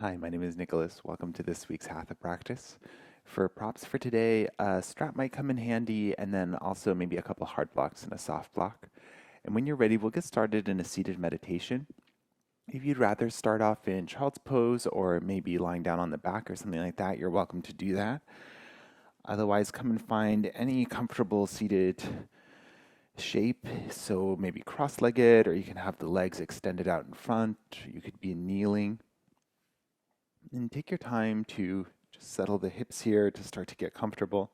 Hi, my name is Nicholas. Welcome to this week's Hatha practice. For props for today, a strap might come in handy, and then also maybe a couple hard blocks and a soft block. And when you're ready, we'll get started in a seated meditation. If you'd rather start off in child's pose or maybe lying down on the back or something like that, you're welcome to do that. Otherwise, come and find any comfortable seated shape. So maybe cross legged, or you can have the legs extended out in front. You could be kneeling. And take your time to just settle the hips here to start to get comfortable.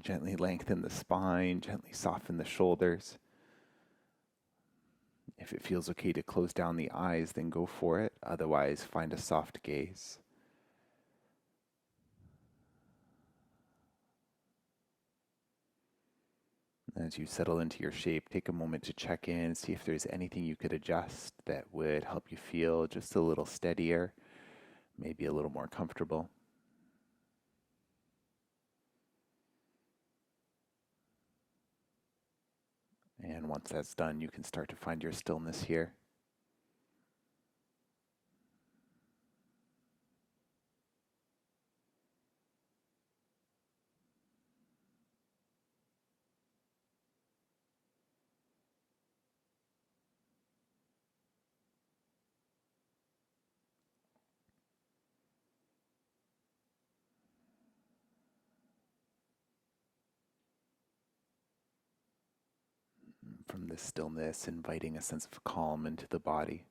Gently lengthen the spine, gently soften the shoulders. If it feels okay to close down the eyes, then go for it. Otherwise, find a soft gaze. As you settle into your shape, take a moment to check in, see if there's anything you could adjust that would help you feel just a little steadier, maybe a little more comfortable. And once that's done, you can start to find your stillness here. From this stillness, inviting a sense of calm into the body.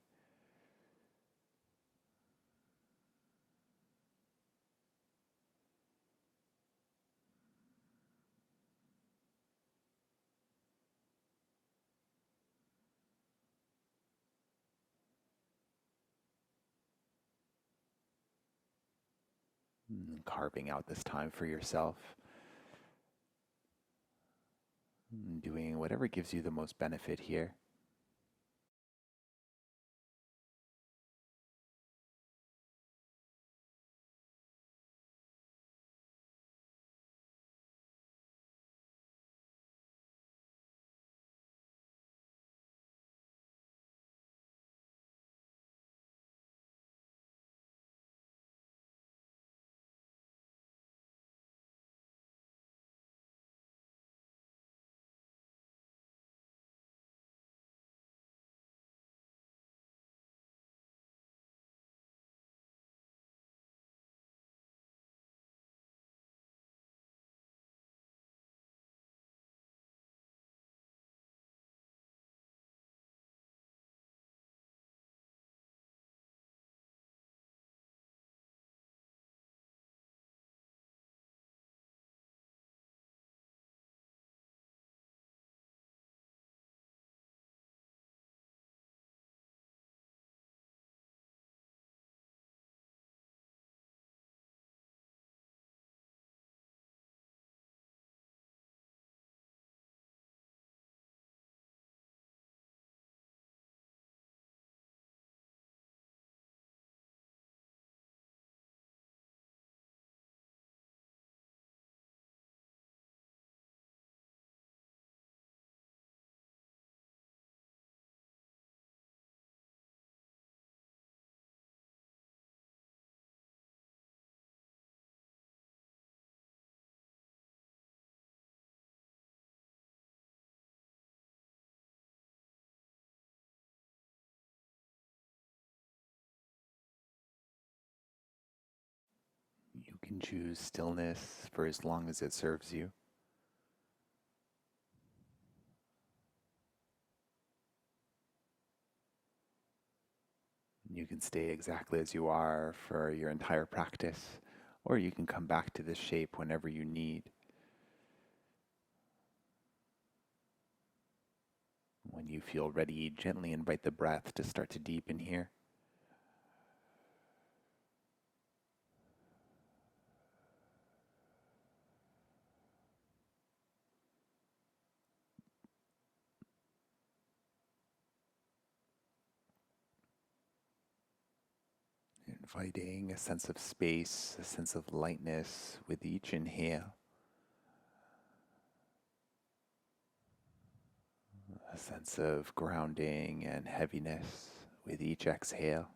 Carving out this time for yourself, doing whatever gives you the most benefit here. You can choose stillness for as long as it serves you. You can stay exactly as you are for your entire practice, or you can come back to this shape whenever you need. When you feel ready, gently invite the breath to start to deepen here. Inviting a sense of space, a sense of lightness with each inhale, a sense of grounding and heaviness with each exhale.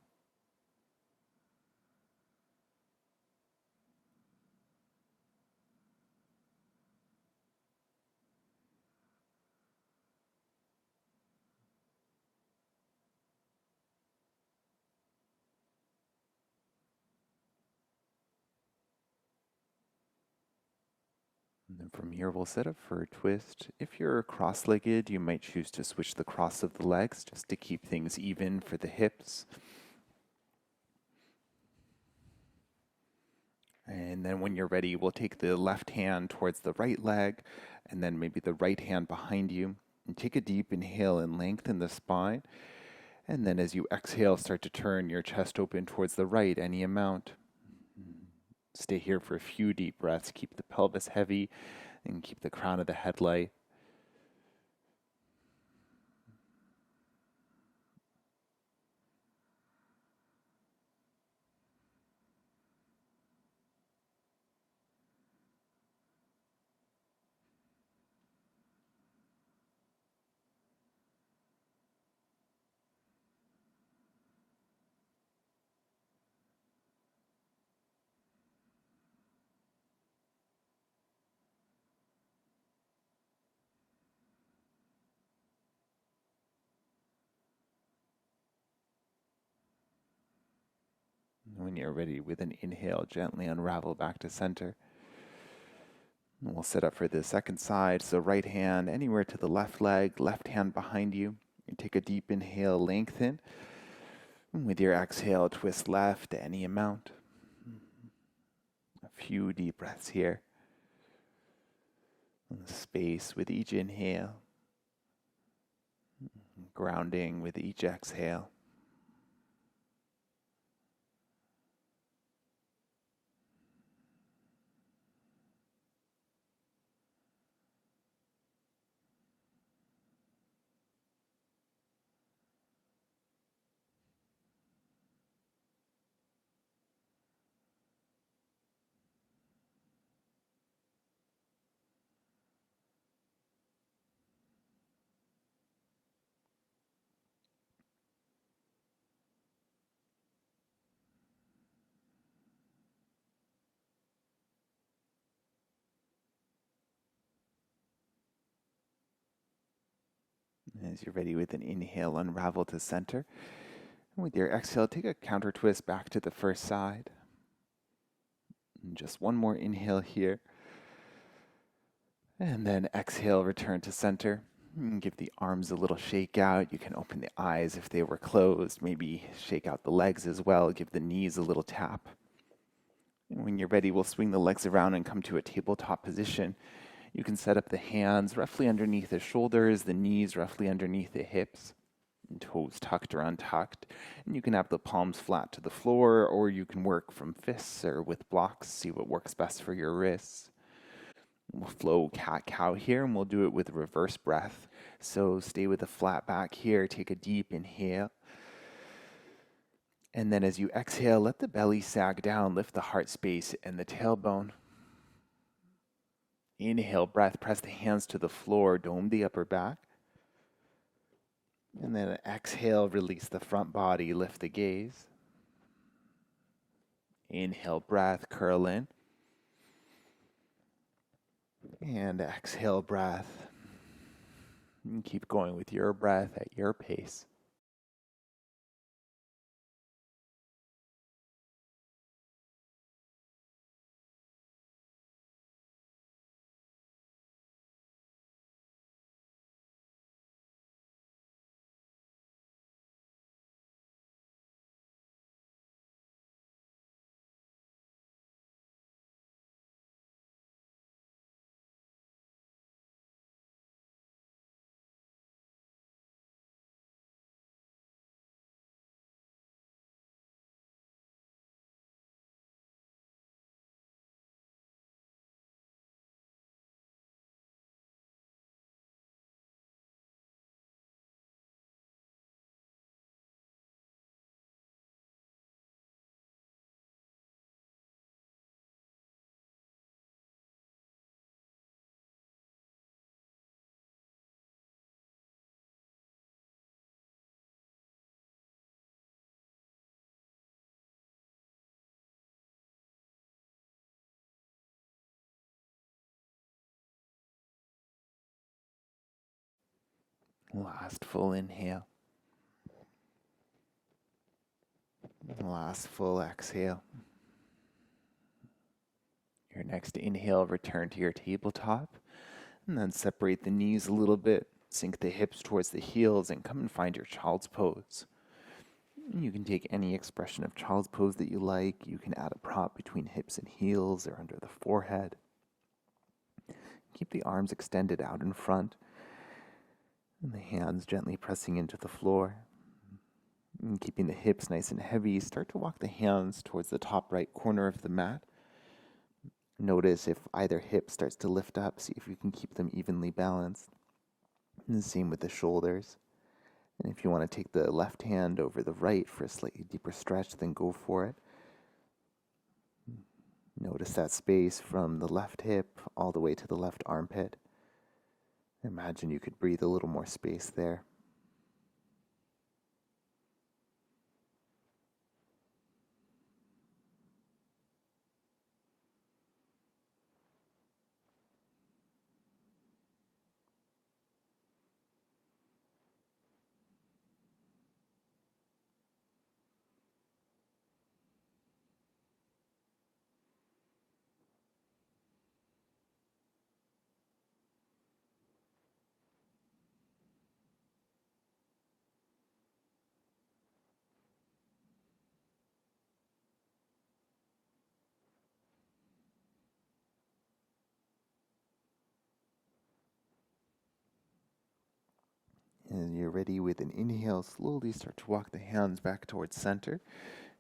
And then from here, we'll set up for a twist. If you're cross-legged, you might choose to switch the cross of the legs just to keep things even for the hips. And then when you're ready, we'll take the left hand towards the right leg, and then maybe the right hand behind you. And take a deep inhale and lengthen the spine. And then as you exhale, start to turn your chest open towards the right, any amount. Stay here for a few deep breaths. Keep the pelvis heavy and keep the crown of the head light. When you're ready, with an inhale, gently unravel back to center. And we'll set up for the second side. So right hand anywhere to the left leg, left hand behind you. And take a deep inhale, lengthen. And with your exhale, twist left any amount. A few deep breaths here. And space with each inhale. Grounding with each exhale. As you're ready, with an inhale, unravel to center. And with your exhale, take a counter twist back to the first side. And just one more inhale here. And then exhale, return to center. And give the arms a little shake out. You can open the eyes if they were closed. Maybe shake out the legs as well. Give the knees a little tap. And when you're ready, we'll swing the legs around and come to a tabletop position. You can set up the hands roughly underneath the shoulders, the knees roughly underneath the hips, and toes tucked or untucked. And you can have the palms flat to the floor, or you can work from fists or with blocks. See what works best for your wrists. We'll flow cat-cow here, and we'll do it with reverse breath. So stay with a flat back here. Take a deep inhale. And then as you exhale, let the belly sag down. Lift the heart space and the tailbone. Inhale, breath. Press the hands to the floor. Dome the upper back. And then exhale, release the front body. Lift the gaze. Inhale, breath. Curl in. And exhale, breath. And keep going with your breath at your pace. Last full inhale. Last full exhale. Your next inhale, return to your tabletop, and then separate the knees a little bit, sink the hips towards the heels, and come and find your child's pose. You can take any expression of child's pose that you like. You can add a prop between hips and heels or under the forehead. Keep the arms extended out in front, and the hands gently pressing into the floor. And keeping the hips nice and heavy, start to walk the hands towards the top right corner of the mat. Notice if either hip starts to lift up, see if you can keep them evenly balanced. And the same with the shoulders. And if you want to take the left hand over the right for a slightly deeper stretch, then go for it. Notice that space from the left hip all the way to the left armpit. Imagine you could breathe a little more space there. And you're ready with an inhale, slowly start to walk the hands back towards center.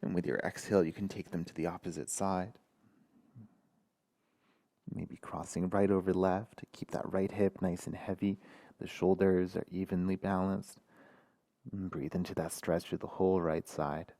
And with your exhale, you can take them to the opposite side. Maybe crossing right over left. Keep that right hip nice and heavy. The shoulders are evenly balanced. And breathe into that stretch through the whole right side.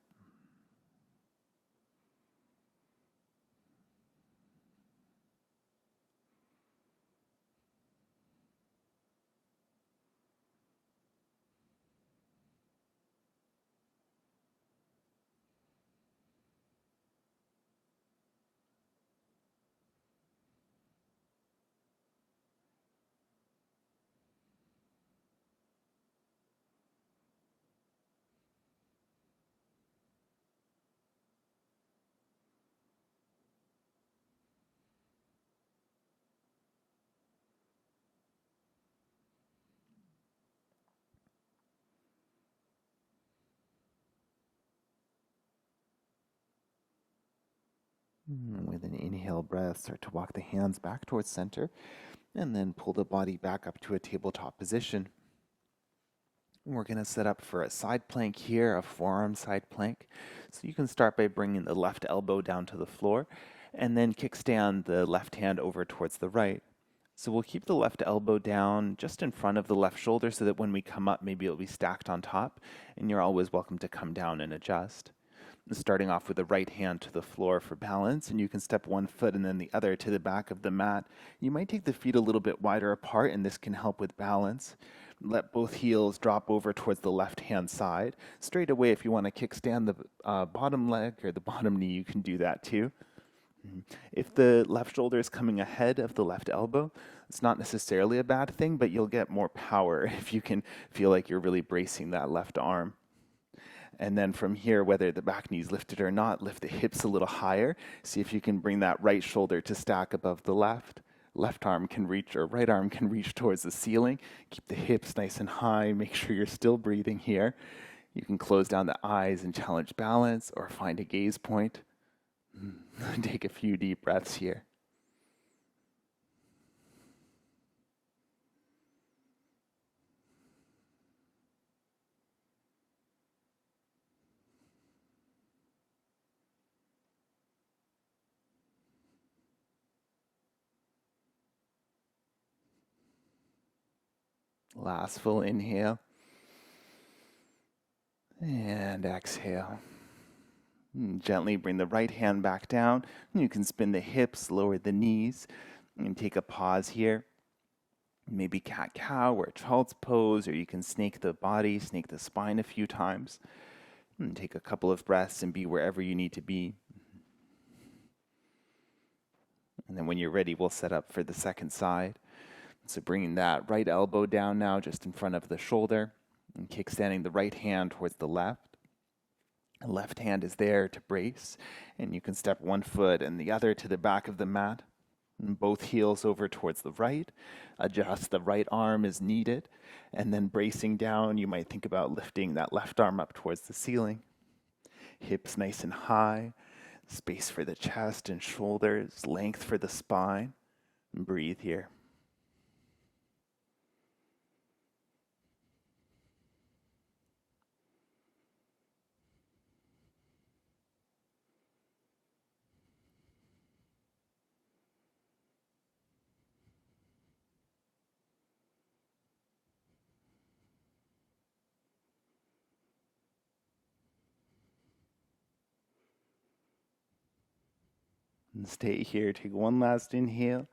With an inhale breath, start to walk the hands back towards center, and then pull the body back up to a tabletop position. We're going to set up for a side plank here, a forearm side plank. So you can start by bringing the left elbow down to the floor, and then kickstand the left hand over towards the right. So we'll keep the left elbow down just in front of the left shoulder so that when we come up, maybe it'll be stacked on top, and you're always welcome to come down and adjust. Starting off with the right hand to the floor for balance, and you can step one foot and then the other to the back of the mat. You might take the feet a little bit wider apart, and this can help with balance. Let both heels drop over towards the left-hand side. Straight away, if you want to kickstand the bottom leg or the bottom knee, you can do that too. If the left shoulder is coming ahead of the left elbow, it's not necessarily a bad thing, but you'll get more power if you can feel like you're really bracing that left arm. And then from here, whether the back knee is lifted or not, lift the hips a little higher. See if you can bring that right shoulder to stack above the left. Left arm can reach, or right arm can reach towards the ceiling. Keep the hips nice and high. Make sure you're still breathing here. You can close down the eyes and challenge balance, or find a gaze point. Take a few deep breaths here. Last full inhale. And exhale. Gently bring the right hand back down. You can spin the hips, lower the knees, and take a pause here. Maybe cat-cow or child's pose, or you can snake the body, snake the spine a few times. And take a couple of breaths and be wherever you need to be. And then when you're ready, we'll set up for the second side. So bringing that right elbow down now just in front of the shoulder and kickstanding the right hand towards the left. The left hand is there to brace, and you can step one foot and the other to the back of the mat. And both heels over towards the right. Adjust the right arm as needed. And then bracing down, you might think about lifting that left arm up towards the ceiling. Hips nice and high. Space for the chest and shoulders. Length for the spine. And breathe here. And stay here. Take one last inhale.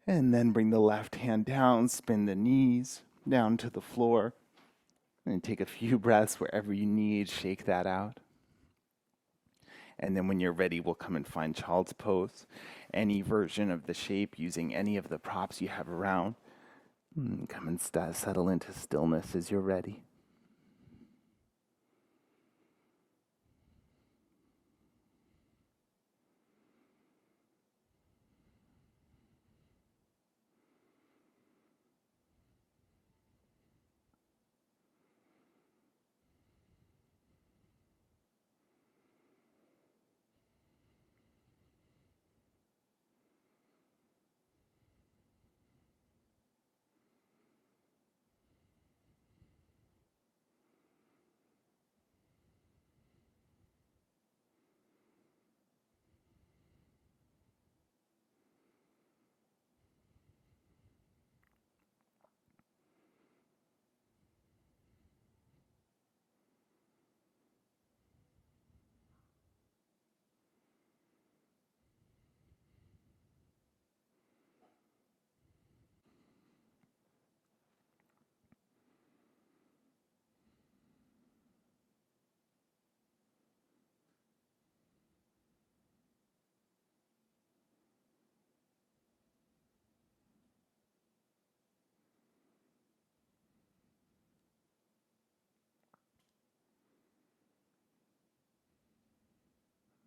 And then bring the left hand down. Spin the knees down to the floor. And take a few breaths wherever you need. Shake that out. And then when you're ready, we'll come and find child's pose. Any version of the shape using any of the props you have around. Come and settle into stillness as you're ready.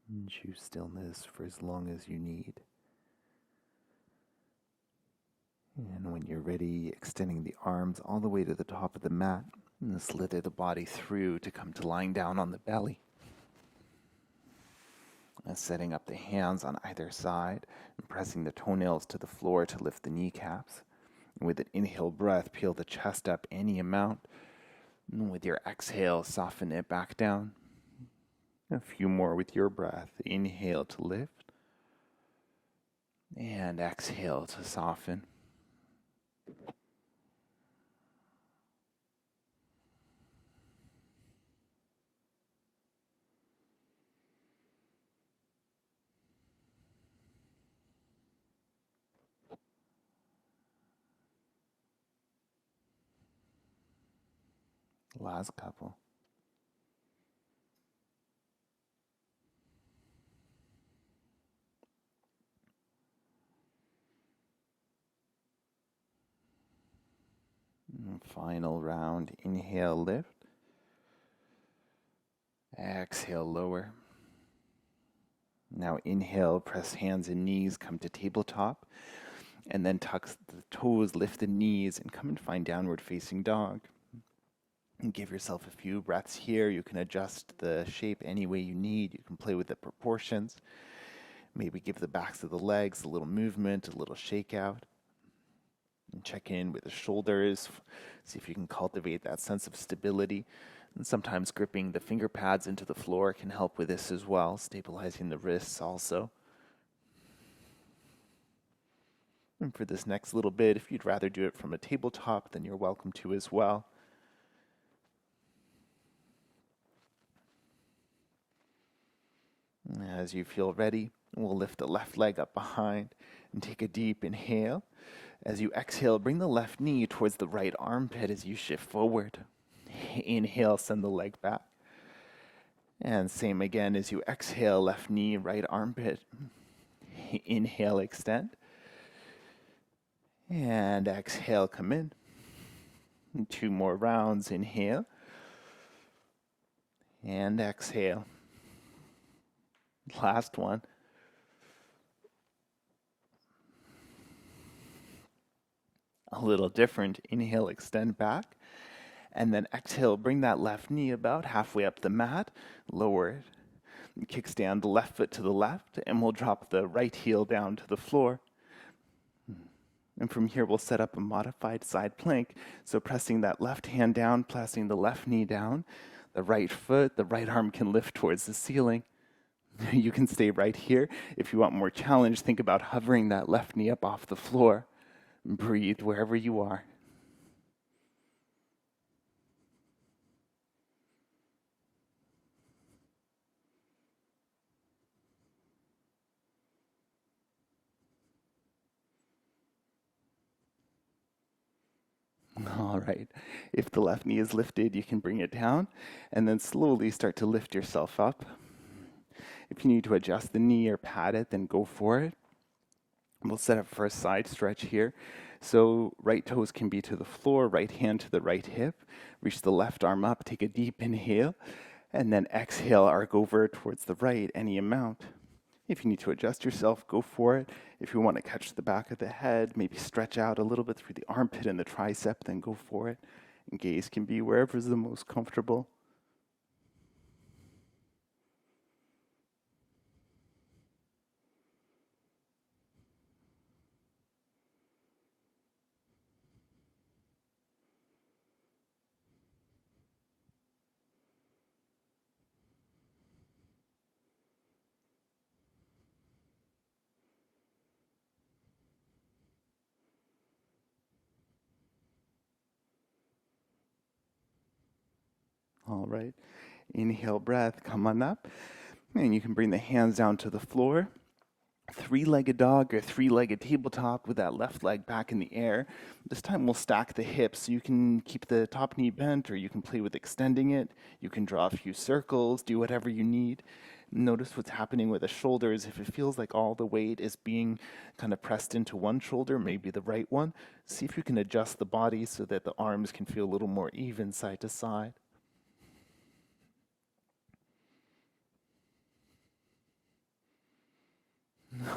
And choose stillness for as long as you need. And when you're ready, extending the arms all the way to the top of the mat and slither the body through to come to lying down on the belly. And setting up the hands on either side and pressing the toenails to the floor to lift the kneecaps. And with an inhale breath, peel the chest up any amount. And with your exhale, soften it back down. A few more with your breath. Inhale to lift. And exhale to soften. Last couple. And final round. Inhale, lift. Exhale, lower. Now inhale, press hands and knees, come to tabletop. And then tuck the toes, lift the knees, and come and find downward facing dog. And give yourself a few breaths here. You can adjust the shape any way you need. You can play with the proportions. Maybe give the backs of the legs a little movement, a little shakeout. And check in with the shoulders. See if you can cultivate that sense of stability. And sometimes gripping the finger pads into the floor can help with this as well, stabilizing the wrists also. And for this next little bit, if you'd rather do it from a tabletop, then you're welcome to as well. As you feel ready, we'll lift the left leg up behind and take a deep inhale. As you exhale, bring the left knee towards the right armpit as you shift forward. Inhale, send the leg back. And same again as you exhale, left knee, right armpit. Inhale, extend. And exhale, come in. And 2 more rounds, inhale. And exhale. Last one. A little different. Inhale, extend back. And then exhale, bring that left knee about halfway up the mat. Lower it. Kickstand the left foot to the left, and we'll drop the right heel down to the floor. And from here, we'll set up a modified side plank. So pressing that left hand down, pressing the left knee down, the right foot, the right arm can lift towards the ceiling. You can stay right here. If you want more challenge, think about hovering that left knee up off the floor. Breathe wherever you are. All right. If the left knee is lifted, you can bring it down and then slowly start to lift yourself up. If you need to adjust the knee or pad it, then go for it. We'll set up for a side stretch here. So right toes can be to the floor, right hand to the right hip. Reach the left arm up, take a deep inhale, and then exhale, arc over towards the right, any amount. If you need to adjust yourself, go for it. If you want to catch the back of the head, maybe stretch out a little bit through the armpit and the tricep, then go for it. And gaze can be wherever is the most comfortable. All right. Inhale, breath, come on up. And you can bring the hands down to the floor. Three-legged dog or three-legged tabletop with that left leg back in the air. This time we'll stack the hips so you can keep the top knee bent, or you can play with extending it. You can draw a few circles, do whatever you need. Notice what's happening with the shoulders. If it feels like all the weight is being kind of pressed into one shoulder, maybe the right one, see if you can adjust the body so that the arms can feel a little more even side to side.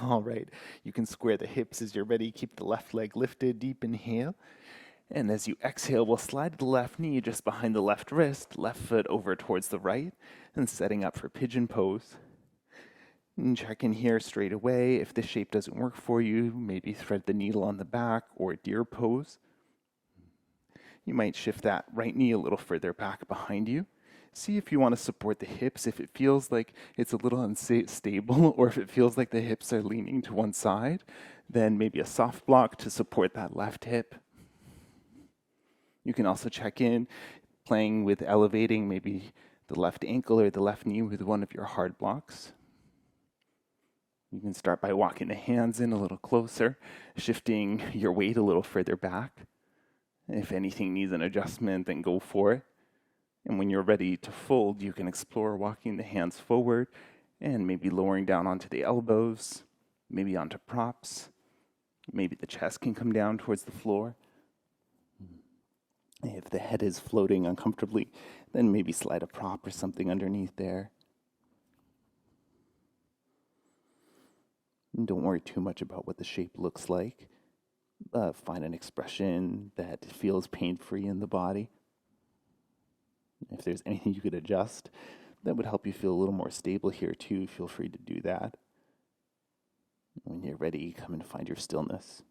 All right, you can square the hips as you're ready. Keep the left leg lifted, deep inhale. And as you exhale, we'll slide the left knee just behind the left wrist, left foot over towards the right, and setting up for pigeon pose. And check in here straight away. If this shape doesn't work for you, maybe thread the needle on the back or deer pose. You might shift that right knee a little further back behind you. See if you want to support the hips, if it feels like it's a little unstable, or if it feels like the hips are leaning to one side, then maybe a soft block to support that left hip. You can also check in, playing with elevating maybe the left ankle or the left knee with one of your hard blocks. You can start by walking the hands in a little closer, shifting your weight a little further back. If anything needs an adjustment, then go for it. And when you're ready to fold, you can explore walking the hands forward and maybe lowering down onto the elbows, maybe onto props. Maybe the chest can come down towards the floor. If the head is floating uncomfortably, then maybe slide a prop or something underneath there. And don't worry too much about what the shape looks like. Find an expression that feels pain-free in the body. If there's anything you could adjust that would help you feel a little more stable here too, feel free to do that. When you're ready, come and find your stillness.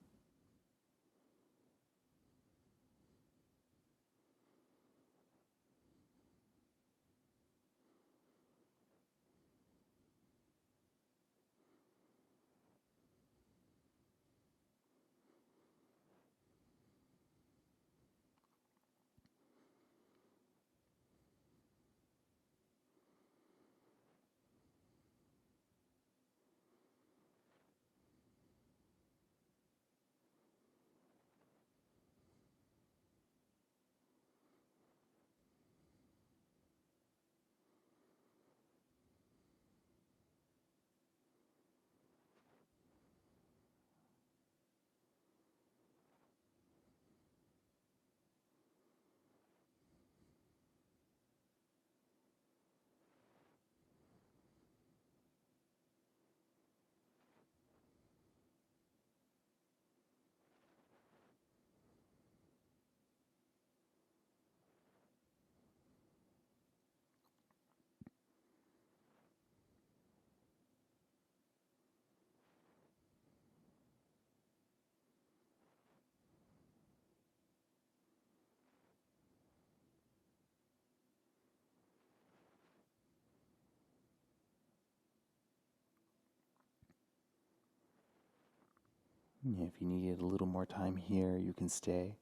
If you need a little more time here, you can stay.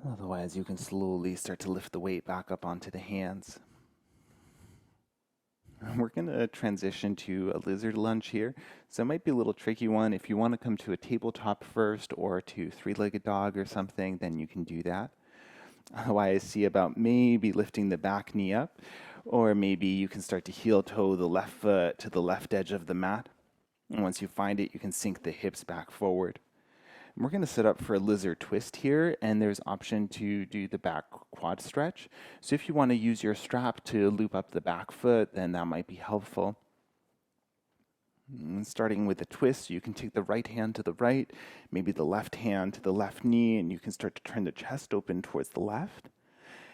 Otherwise, you can slowly start to lift the weight back up onto the hands. We're going to transition to a lizard lunge here. So it might be a little tricky one. If you want to come to a tabletop first or to three-legged dog or something, then you can do that. Otherwise, see about maybe lifting the back knee up, or maybe you can start to heel toe the left foot to the left edge of the mat. And once you find it, you can sink the hips back forward. And we're going to set up for a lizard twist here, and there's option to do the back quad stretch. So if you want to use your strap to loop up the back foot, then that might be helpful. And starting with a twist, you can take the right hand to the right, maybe the left hand to the left knee, and you can start to turn the chest open towards the left.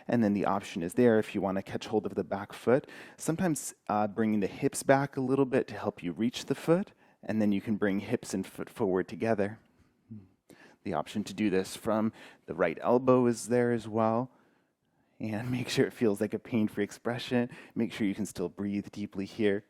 And then the option is there if you want to catch hold of the back foot. Sometimes bringing the hips back a little bit to help you reach the foot, and then you can bring hips and foot forward together. The option to do this from the right elbow is there as well. And make sure it feels like a pain-free expression. Make sure you can still breathe deeply here.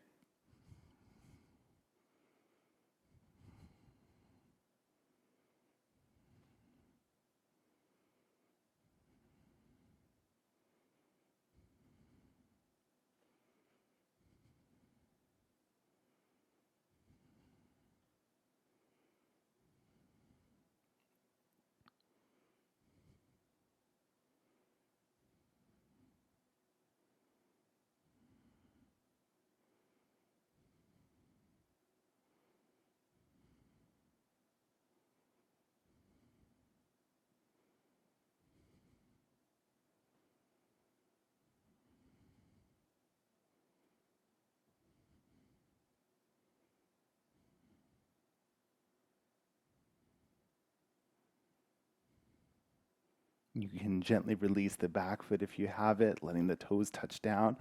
You can gently release the back foot if you have it, letting the toes touch down.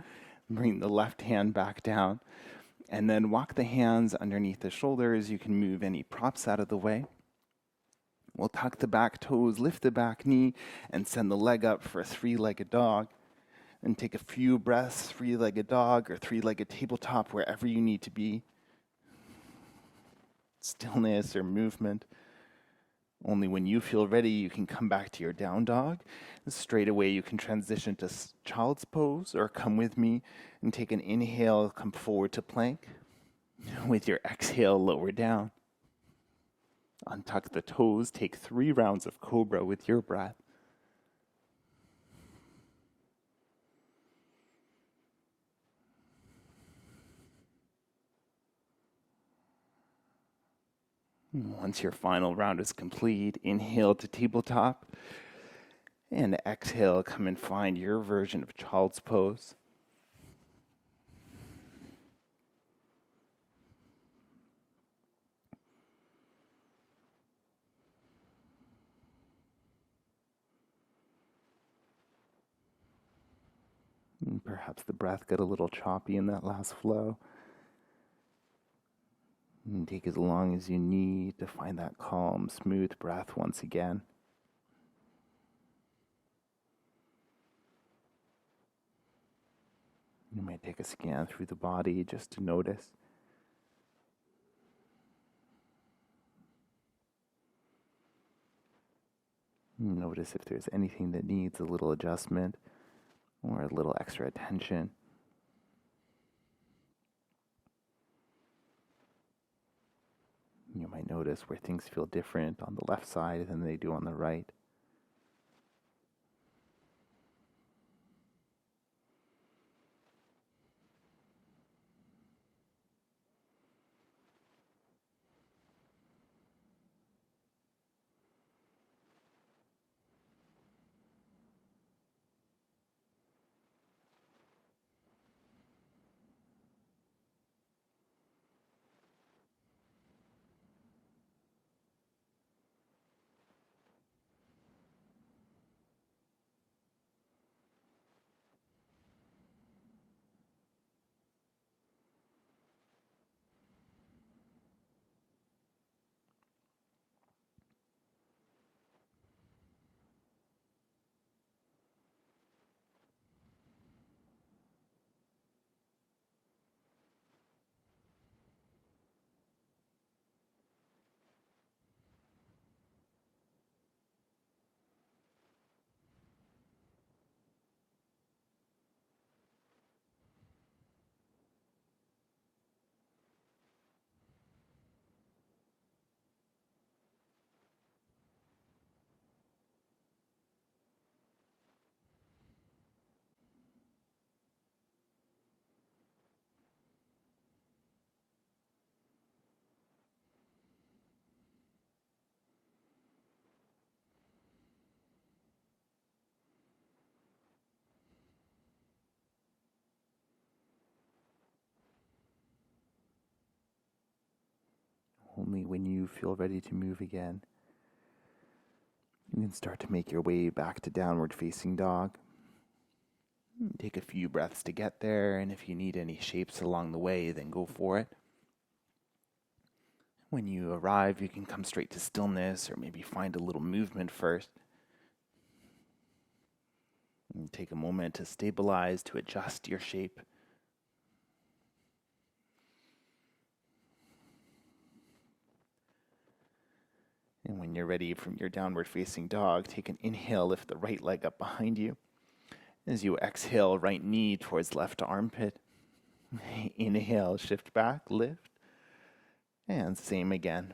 Bring the left hand back down. And then walk the hands underneath the shoulders. You can move any props out of the way. We'll tuck the back toes, lift the back knee, and send the leg up for a three-legged dog. And take a few breaths, three-legged dog or three-legged tabletop, wherever you need to be. Stillness or movement. Only when you feel ready, you can come back to your down dog. Straight away, you can transition to child's pose or come with me and take an inhale, come forward to plank. With your exhale, lower down. Untuck the toes, take 3 rounds of cobra with your breath. Once your final round is complete, inhale to tabletop, and exhale, come and find your version of child's pose. And perhaps the breath got a little choppy in that last flow. And take as long as you need to find that calm, smooth breath once again. You might take a scan through the body just to notice. Notice if there's anything that needs a little adjustment or a little extra attention. You might notice where things feel different on the left side than they do on the right. Only when you feel ready to move again, you can start to make your way back to downward facing dog. Take a few breaths to get there, and if you need any shapes along the way, then go for it. When you arrive, you can come straight to stillness or maybe find a little movement first. And take a moment to stabilize, to adjust your shape. And when you're ready from your downward facing dog, take an inhale, lift the right leg up behind you. As you exhale, right knee towards left armpit. Inhale, shift back, lift. And same again.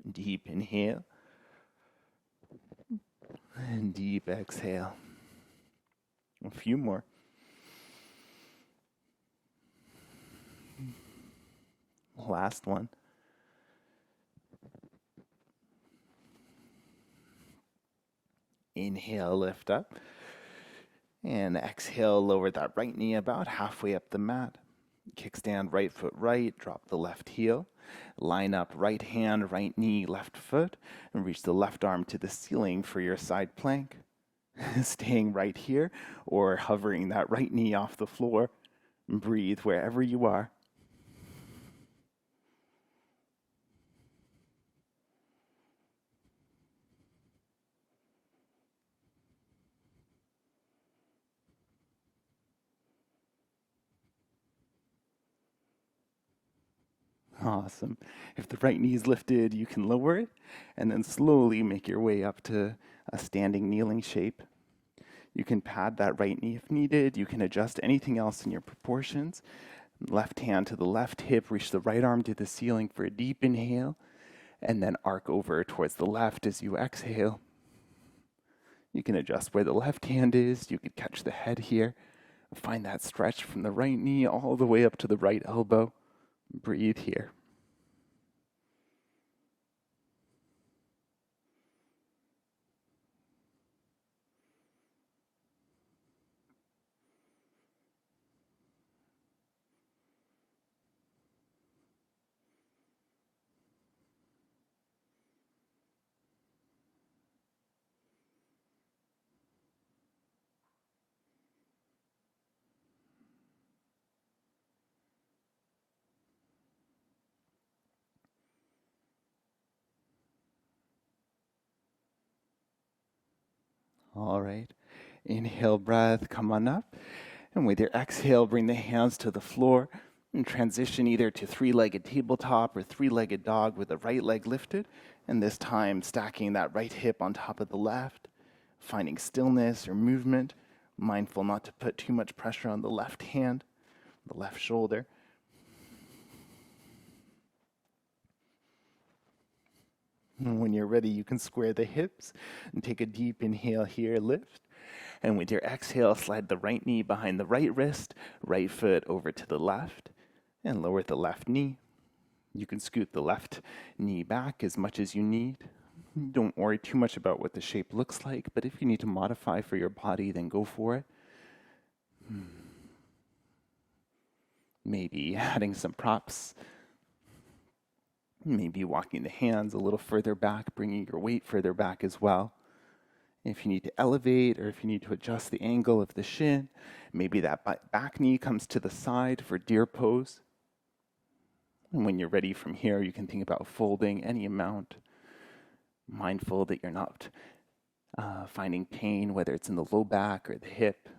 Deep inhale. And deep exhale. A few more. Last one. Inhale, lift up. And exhale, lower that right knee about halfway up the mat. Kickstand right foot right, drop the left heel. Line up right hand, right knee, left foot, and reach the left arm to the ceiling for your side plank. Staying right here or hovering that right knee off the floor. Breathe wherever you are. Awesome. If the right knee is lifted, you can lower it and then slowly make your way up to a standing kneeling shape. You can pad that right knee if needed. You can adjust anything else in your proportions. Left hand to the left hip, reach the right arm to the ceiling for a deep inhale, and then arc over towards the left as you exhale. You can adjust where the left hand is. You could catch the head here. Find that stretch from the right knee all the way up to the right elbow. Breathe here. All right. Inhale, breath, come on up. And with your exhale, bring the hands to the floor and transition either to three-legged tabletop or three-legged dog with the right leg lifted. And this time, stacking that right hip on top of the left, finding stillness or movement, mindful not to put too much pressure on the left hand, the left shoulder. And when you're ready, you can square the hips and take a deep inhale here, lift. And with your exhale, slide the right knee behind the right wrist, right foot over to the left, and lower the left knee. You can scoot the left knee back as much as you need. Don't worry too much about what the shape looks like, but if you need to modify for your body, then go for it. Maybe adding some props. Maybe walking the hands a little further back, bringing your weight further back as well. If you need to elevate or if you need to adjust the angle of the shin, maybe that back knee comes to the side for deer pose. And when you're ready from here, you can think about folding any amount, mindful that you're not finding pain, whether it's in the low back or the hip.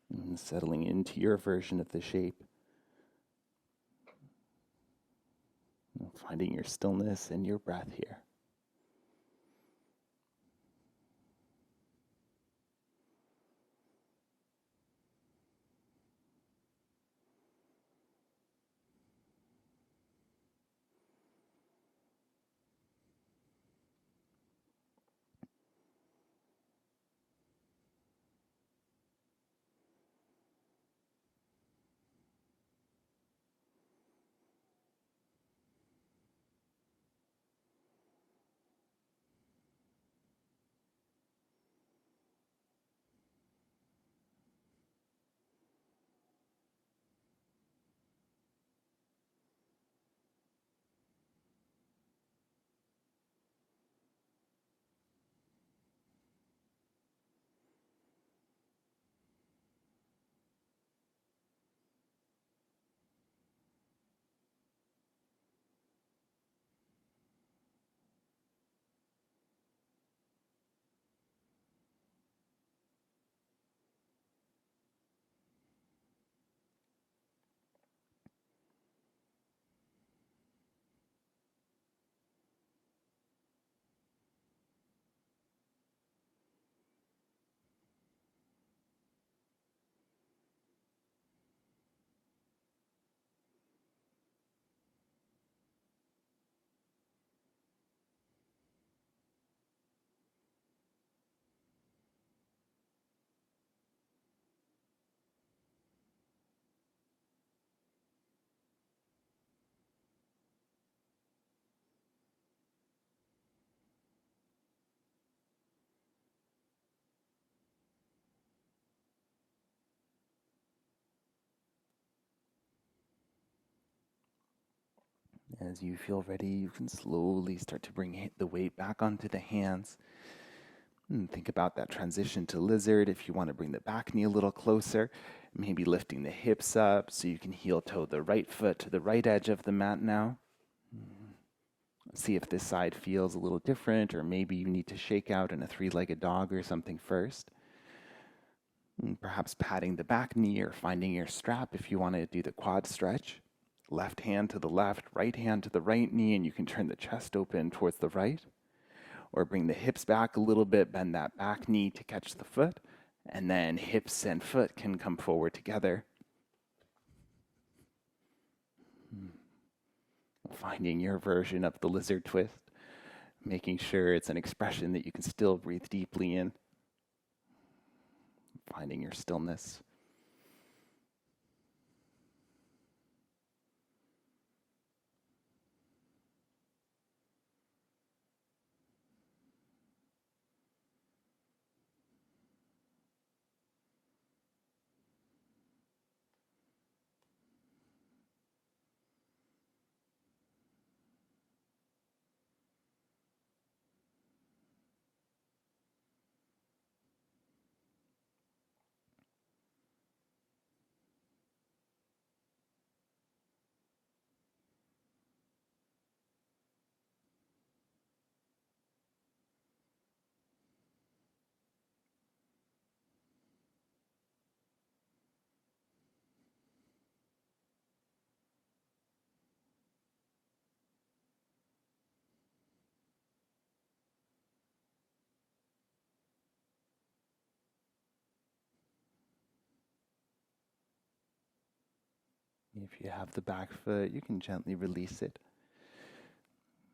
And settling into your version of the shape. Finding your stillness and your breath here. As you feel ready, you can slowly start to bring the weight back onto the hands. And think about that transition to lizard. If you want to bring the back knee a little closer, maybe lifting the hips up so you can heel toe the right foot to the right edge of the mat now. See if this side feels a little different, or maybe you need to shake out in a three-legged dog or something first. And perhaps patting the back knee or finding your strap if you want to do the quad stretch. Left hand to the left, right hand to the right knee, and you can turn the chest open towards the right. Or bring the hips back a little bit, bend that back knee to catch the foot, and then hips and foot can come forward together. Finding your version of the lizard twist, making sure it's an expression that you can still breathe deeply in. Finding your stillness. If you have the back foot, you can gently release it.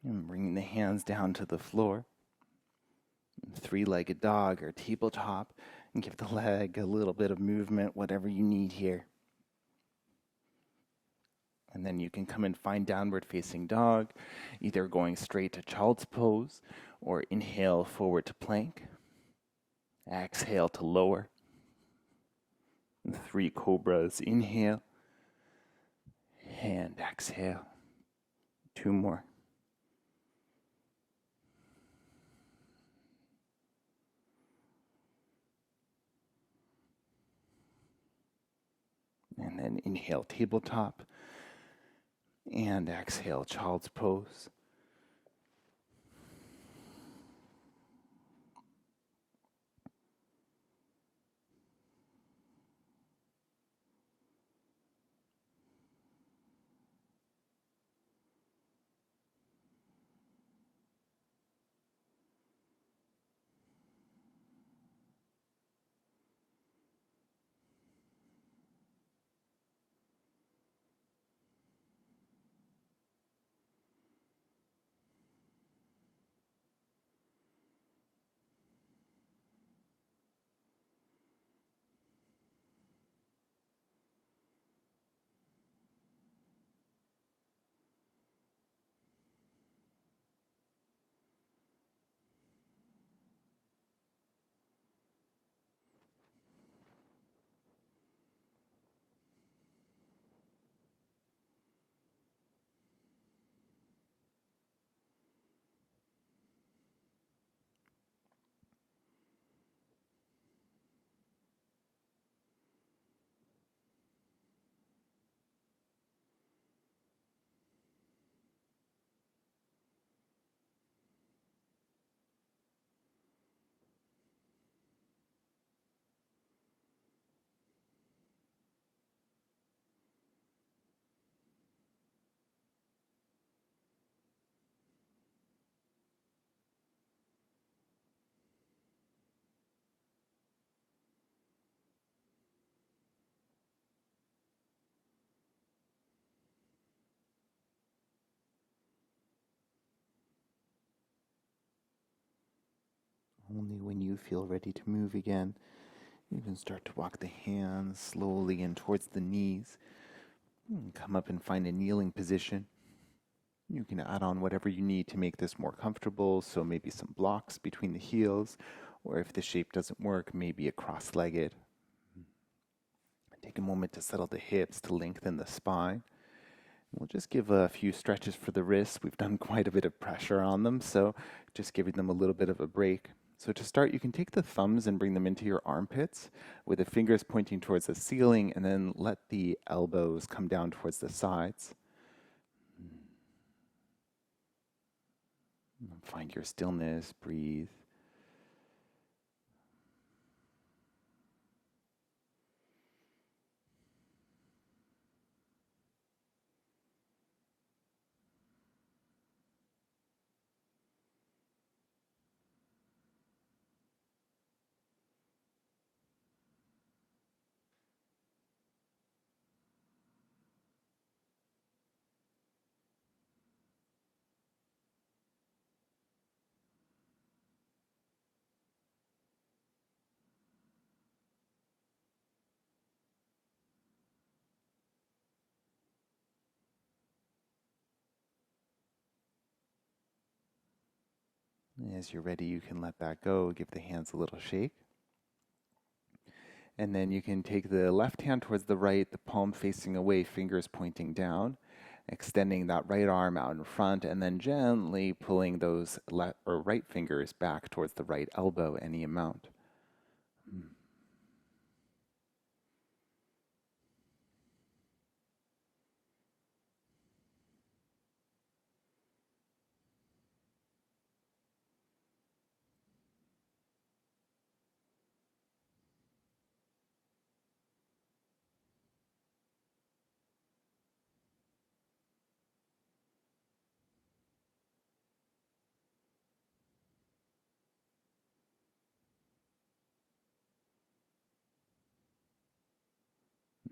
And bringing the hands down to the floor. Three-legged dog or tabletop, and give the leg a little bit of movement, whatever you need here. And then you can come and find downward facing dog, either going straight to child's pose or inhale forward to plank. Exhale to lower. 3 cobras, inhale and exhale. 2 more. And then inhale tabletop and exhale child's pose. Only when you feel ready to move again, you can start to walk the hands slowly in towards the knees. Come up and find a kneeling position. You can add on whatever you need to make this more comfortable, so maybe some blocks between the heels, or if the shape doesn't work, maybe a cross-legged. Take a moment to settle the hips to lengthen the spine. We'll just give a few stretches for the wrists. We've done quite a bit of pressure on them, so just giving them a little bit of a break. So to start, you can take the thumbs and bring them into your armpits with the fingers pointing towards the ceiling, and then let the elbows come down towards the sides. Find your stillness, breathe. As you're ready, you can let that go. Give the hands a little shake. And then you can take the left hand towards the right, the palm facing away, fingers pointing down, extending that right arm out in front, and then gently pulling those left or right fingers back towards the right elbow, any amount.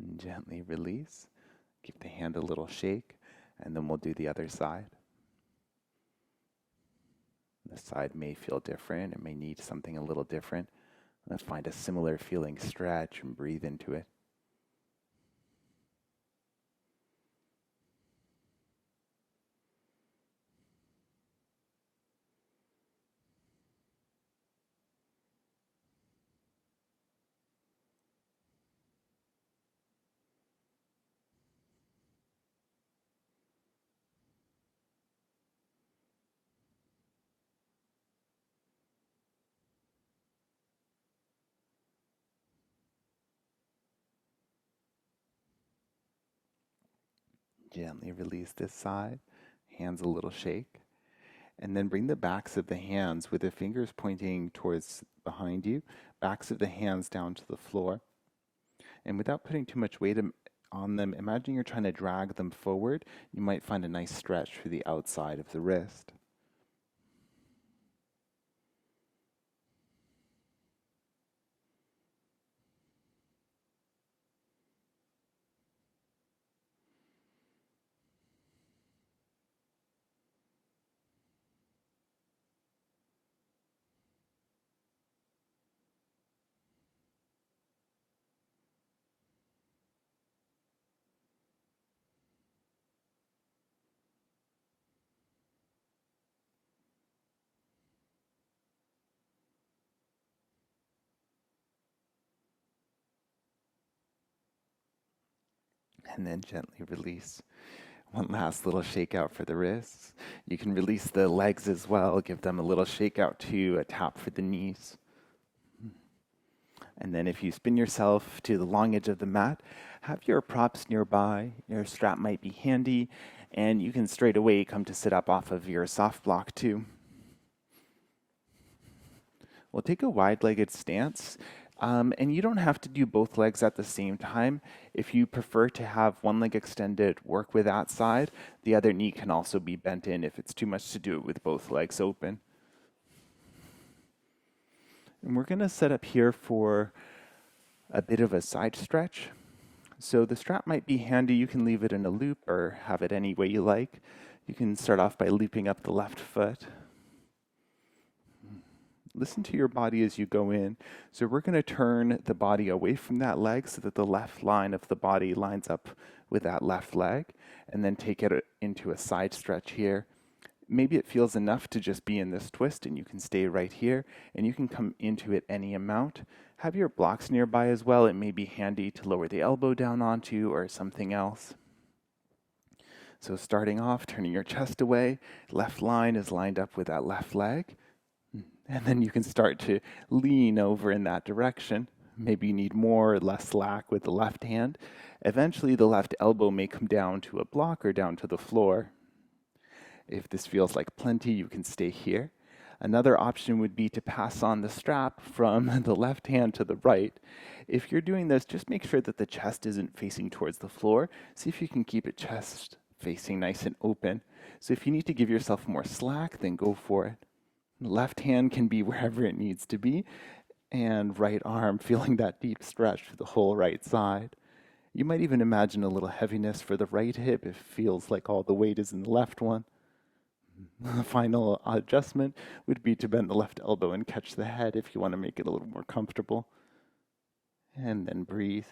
And gently release. Give the hand a little shake, and then we'll do the other side. The side may feel different. It may need something a little different. Let's find a similar feeling stretch and breathe into it. Gently release this side, hands a little shake, and then bring the backs of the hands with the fingers pointing towards behind you, backs of the hands down to the floor. And without putting too much weight on them, imagine you're trying to drag them forward. You might find a nice stretch through the outside of the wrist. And then gently release. One last little shake out for the wrists. You can release the legs as well. Give them a little shake out too, a tap for the knees. And then if you spin yourself to the long edge of the mat, have your props nearby. Your strap might be handy, and you can straight away come to sit up off of your soft block too. We'll take a wide-legged stance, and you don't have to do both legs at the same time. If you prefer to have one leg extended, work with that side. The other knee can also be bent in if it's too much to do it with both legs open. And we're going to set up here for a bit of a side stretch. So the strap might be handy. You can leave it in a loop or have it any way you like. You can start off by looping up the left foot. Listen to your body as you go in. So we're going to turn the body away from that leg so that the left line of the body lines up with that left leg, and then take it into a side stretch here. Maybe it feels enough to just be in this twist, and you can stay right here, and you can come into it any amount. Have your blocks nearby as well. It may be handy to lower the elbow down onto or something else. So starting off, turning your chest away, left line is lined up with that left leg. And then you can start to lean over in that direction. Maybe you need more or less slack with the left hand. Eventually, the left elbow may come down to a block or down to the floor. If this feels like plenty, you can stay here. Another option would be to pass on the strap from the left hand to the right. If you're doing this, just make sure that the chest isn't facing towards the floor. See if you can keep it chest facing nice and open. So if you need to give yourself more slack, then go for it. Left hand can be wherever it needs to be, and right arm feeling that deep stretch to the whole right side. You might even imagine a little heaviness for the right hip if it feels like all the weight is in the left one. The final adjustment would be to bend the left elbow and catch the head if you want to make it a little more comfortable. And then breathe.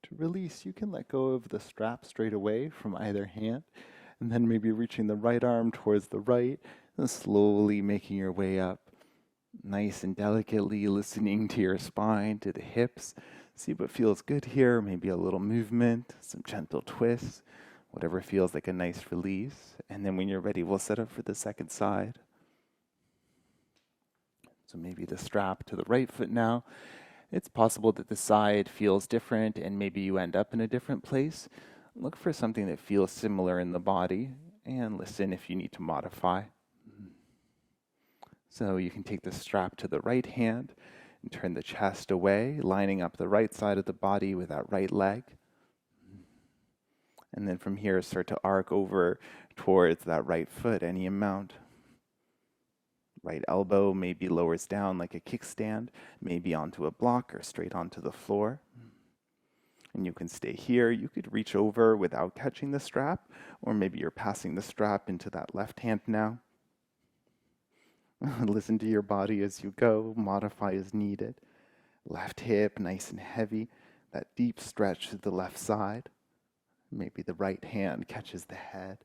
To release, you can let go of the strap straight away from either hand, and then maybe reaching the right arm towards the right, and slowly making your way up. Nice and delicately listening to your spine, to the hips. See what feels good here, maybe a little movement, some gentle twists, whatever feels like a nice release. And then when you're ready, we'll set up for the second side. So maybe the strap to the right foot now. It's possible that the side feels different and maybe you end up in a different place. Look for something that feels similar in the body and listen if you need to modify. So you can take the strap to the right hand and turn the chest away, lining up the right side of the body with that right leg. And then from here, start to arc over towards that right foot, any amount. Right elbow maybe lowers down like a kickstand, maybe onto a block or straight onto the floor. And you can stay here. You could reach over without catching the strap, or maybe you're passing the strap into that left hand now. Listen to your body as you go, modify as needed. Left hip, nice and heavy, that deep stretch to the left side. Maybe the right hand catches the head.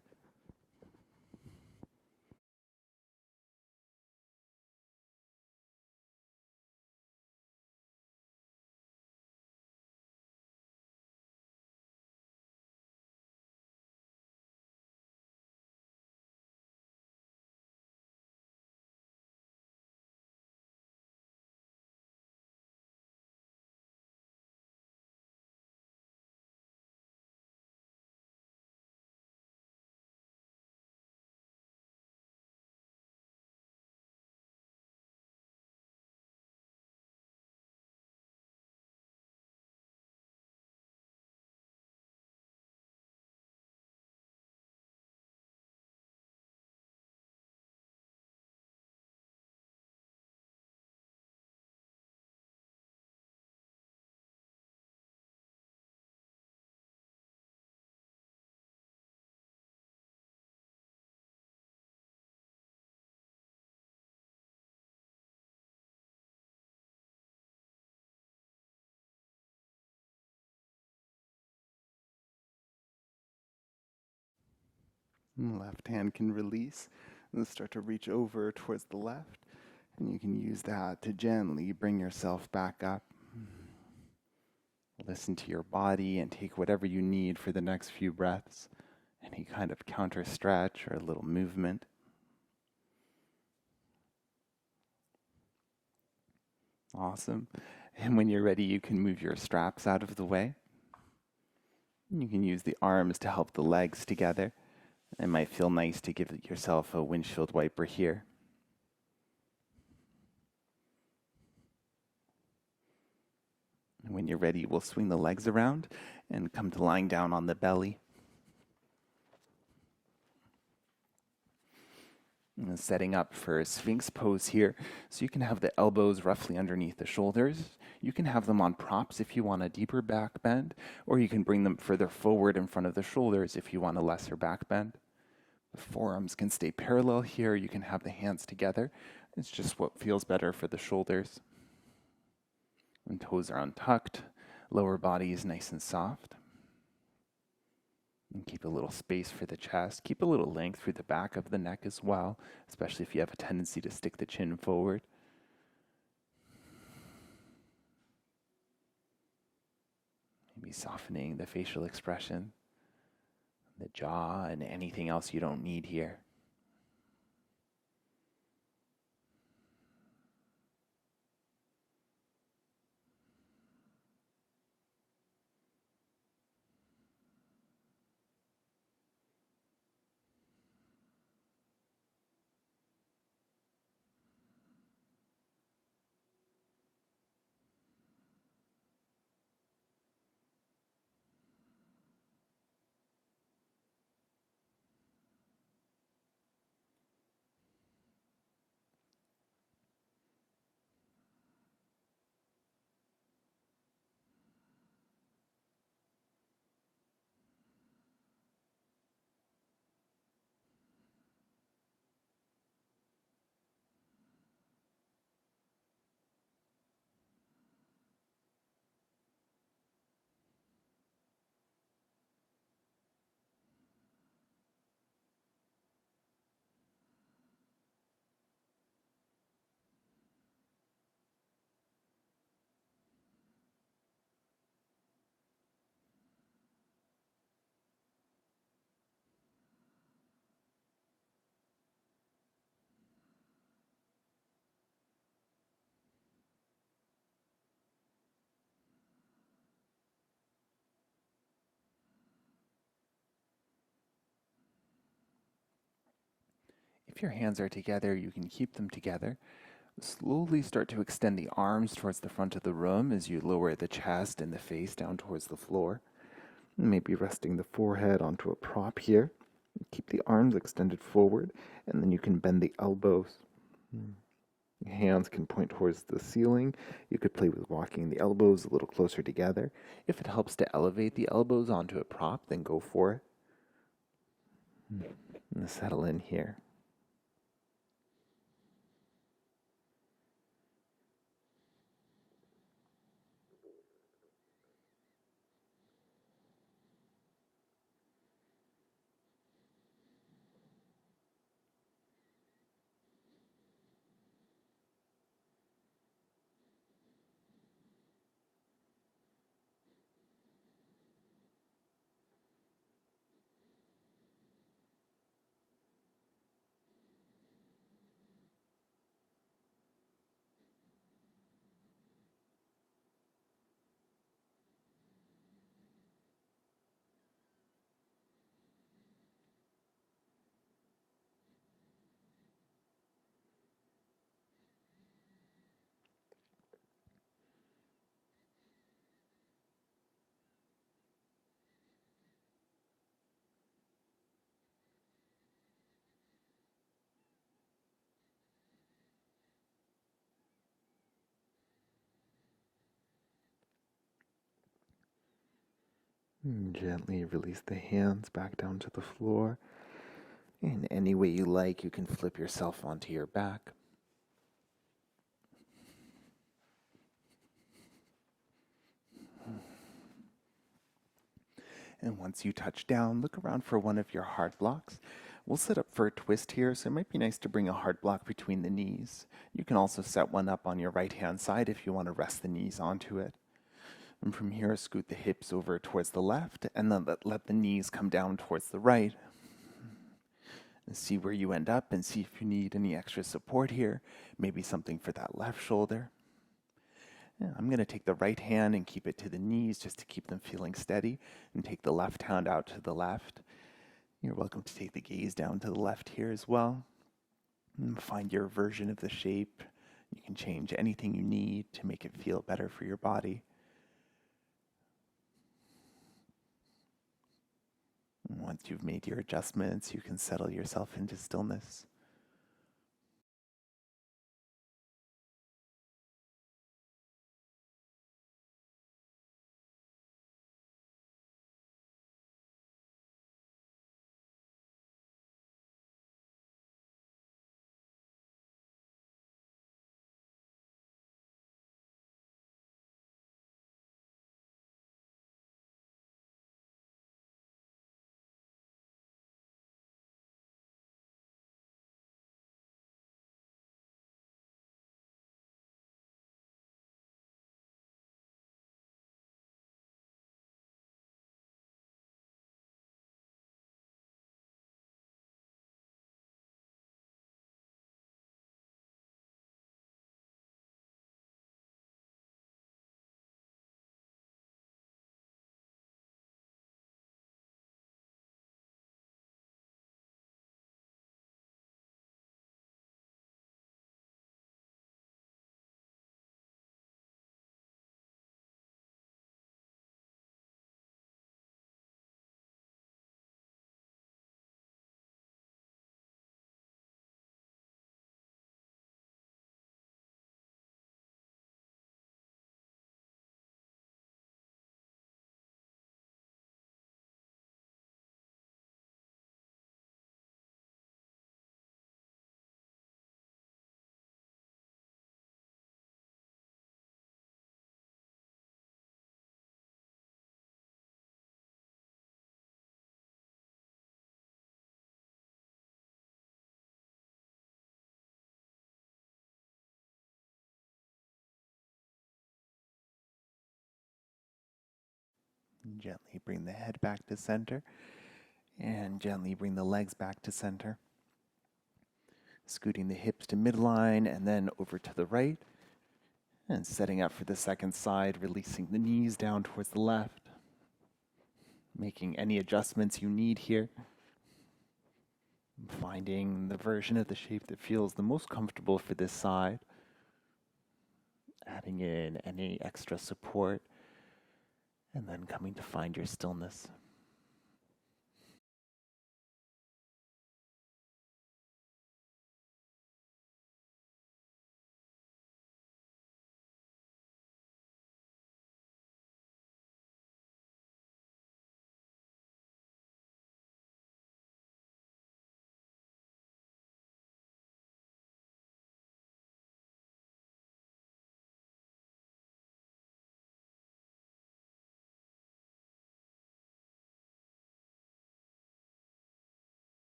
Left hand can release and start to reach over towards the left. And you can use that to gently bring yourself back up. Listen to your body and take whatever you need for the next few breaths. Any kind of counter stretch or a little movement. Awesome. And when you're ready, you can move your straps out of the way. You can use the arms to help the legs together. It might feel nice to give yourself a windshield wiper here. And when you're ready, we'll swing the legs around and come to lying down on the belly. And setting up for Sphinx pose here, so you can have the elbows roughly underneath the shoulders. You can have them on props if you want a deeper back bend, or you can bring them further forward in front of the shoulders if you want a lesser back bend. The forearms can stay parallel here. You can have the hands together. It's just what feels better for the shoulders. And toes are untucked. Lower body is nice and soft. And keep a little space for the chest. Keep a little length through the back of the neck as well, especially if you have a tendency to stick the chin forward. Maybe softening the facial expression, the jaw, and anything else you don't need here. If your hands are together, you can keep them together. Slowly start to extend the arms towards the front of the room as you lower the chest and the face down towards the floor. Maybe resting the forehead onto a prop here. Keep the arms extended forward, and then you can bend the elbows. Your hands can point towards the ceiling. You could play with walking the elbows a little closer together. If it helps to elevate the elbows onto a prop, then go for it. And settle in here. Gently release the hands back down to the floor. In any way you like, you can flip yourself onto your back. And once you touch down, look around for one of your hard blocks. We'll set up for a twist here, so it might be nice to bring a hard block between the knees. You can also set one up on your right-hand side if you want to rest the knees onto it. And from here, scoot the hips over towards the left, and then let the knees come down towards the right. And see where you end up, and see if you need any extra support here. Maybe something for that left shoulder. Yeah, I'm going to take the right hand and keep it to the knees just to keep them feeling steady, and take the left hand out to the left. You're welcome to take the gaze down to the left here as well. And find your version of the shape. You can change anything you need to make it feel better for your body. And once you've made your adjustments, you can settle yourself into stillness. And gently bring the head back to center, and gently bring the legs back to center. Scooting the hips to midline and then over to the right. And setting up for the second side, releasing the knees down towards the left. Making any adjustments you need here. Finding the version of the shape that feels the most comfortable for this side. Adding in any extra support. And then coming to find your stillness.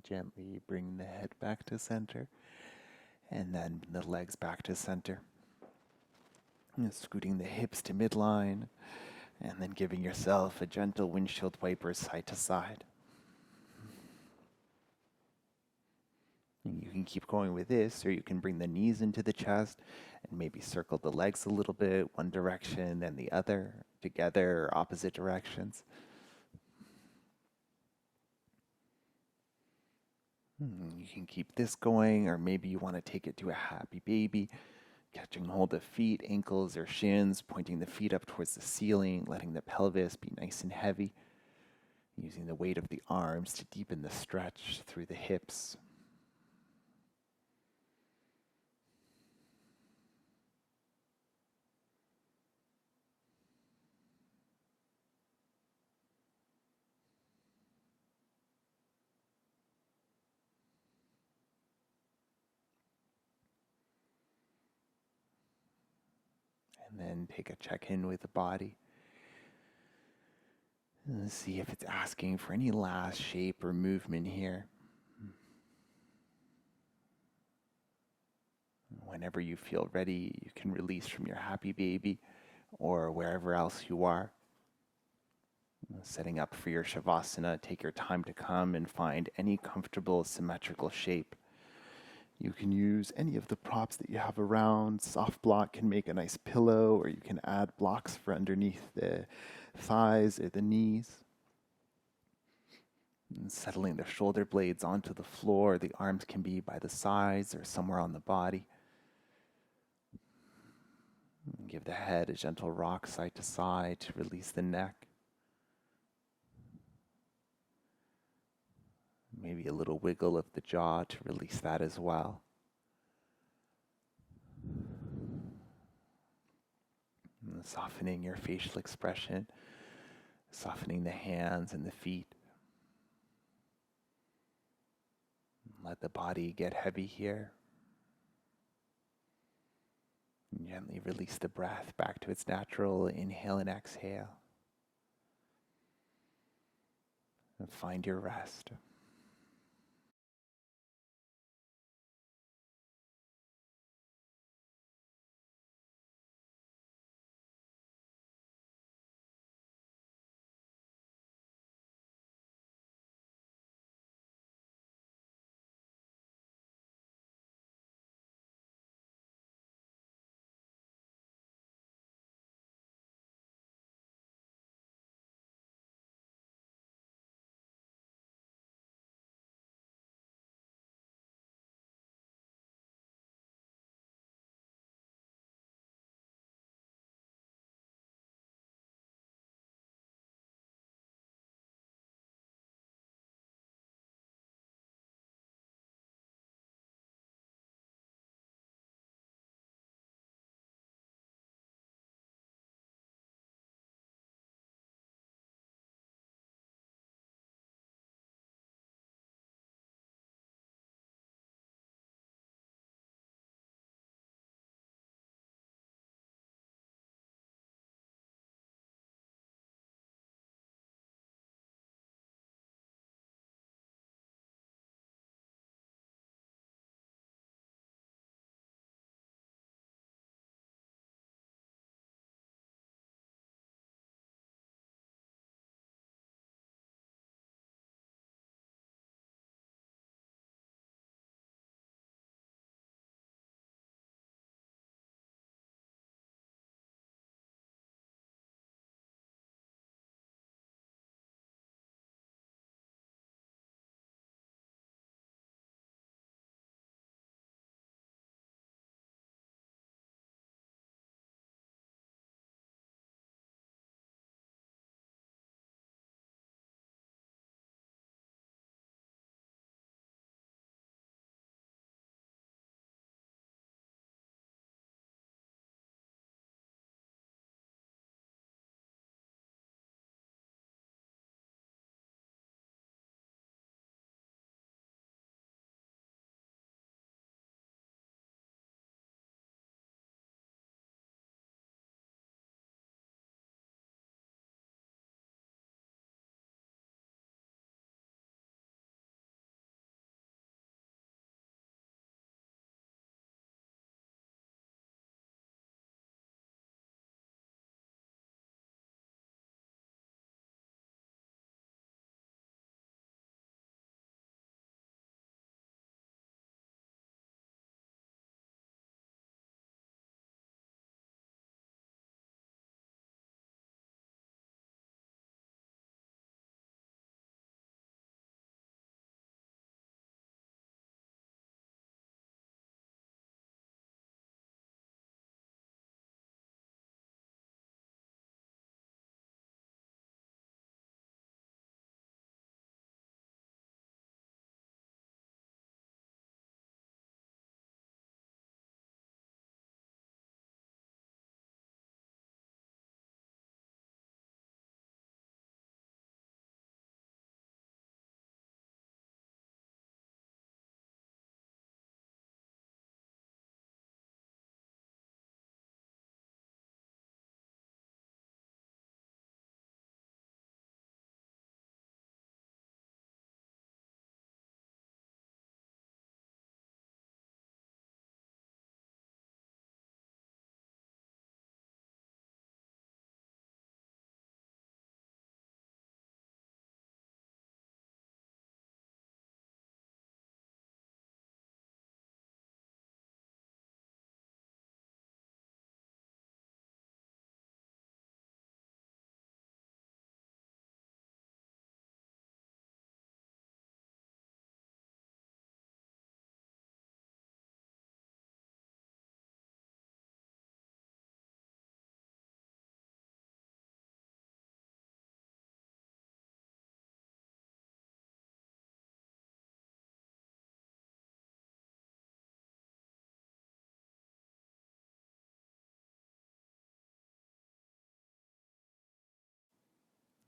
Gently bring the head back to center, and then the legs back to center. Scooting the hips to midline, and then giving yourself a gentle windshield wiper side to side. You can keep going with this, or you can bring the knees into the chest and maybe circle the legs a little bit, one direction, then the other, together, or opposite directions. You can keep this going, or maybe you want to take it to a happy baby, catching hold of feet, ankles, or shins, pointing the feet up towards the ceiling, letting the pelvis be nice and heavy, using the weight of the arms to deepen the stretch through the hips. And then take a check-in with the body. And see if it's asking for any last shape or movement here. Whenever you feel ready, you can release from your happy baby or wherever else you are. Setting up for your Shavasana, take your time to come and find any comfortable symmetrical shape. You can use any of the props that you have around. Soft block can make a nice pillow, or you can add blocks for underneath the thighs or the knees. And settling the shoulder blades onto the floor. The arms can be by the sides or somewhere on the body. And give the head a gentle rock side to side to release the neck. Maybe a little wiggle of the jaw to release that as well. And softening your facial expression, softening the hands and the feet. Let the body get heavy here. And gently release the breath back to its natural inhale and exhale. And find your rest.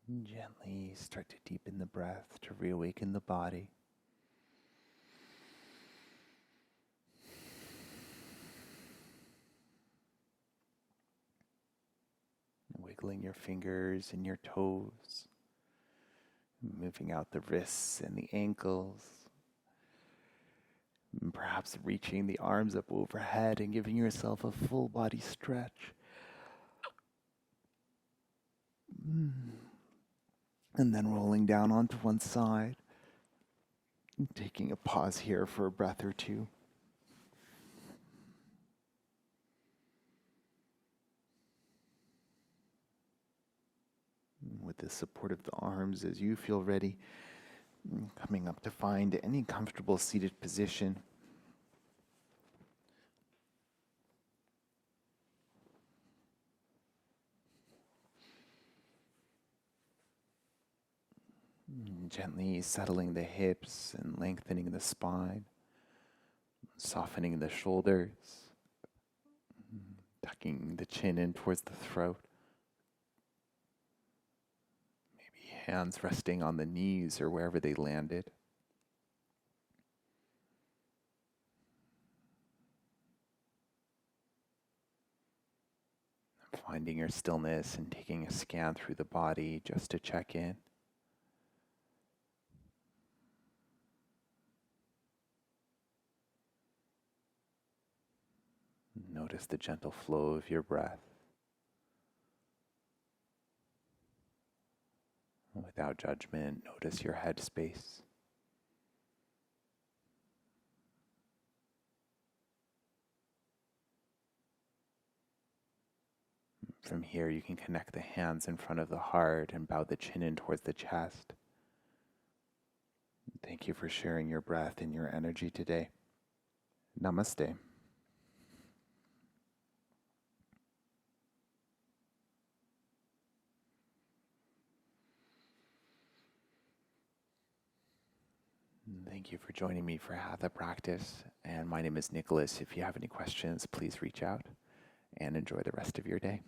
And gently start to deepen the breath to reawaken the body. Wiggling your fingers and your toes, moving out the wrists and the ankles, and perhaps reaching the arms up overhead and giving yourself a full body stretch. And then rolling down onto one side, and taking a pause here for a breath or two. With the support of the arms as you feel ready, coming up to find any comfortable seated position. Gently settling the hips and lengthening the spine, softening the shoulders, tucking the chin in towards the throat. Maybe hands resting on the knees or wherever they landed. Finding your stillness and taking a scan through the body just to check in. Notice the gentle flow of your breath. Without judgment, notice your head space. From here, you can connect the hands in front of the heart and bow the chin in towards the chest. Thank you for sharing your breath and your energy today. Namaste. Thank you for joining me for Hatha Practice. And my name is Nicholas. If you have any questions, please reach out and enjoy the rest of your day.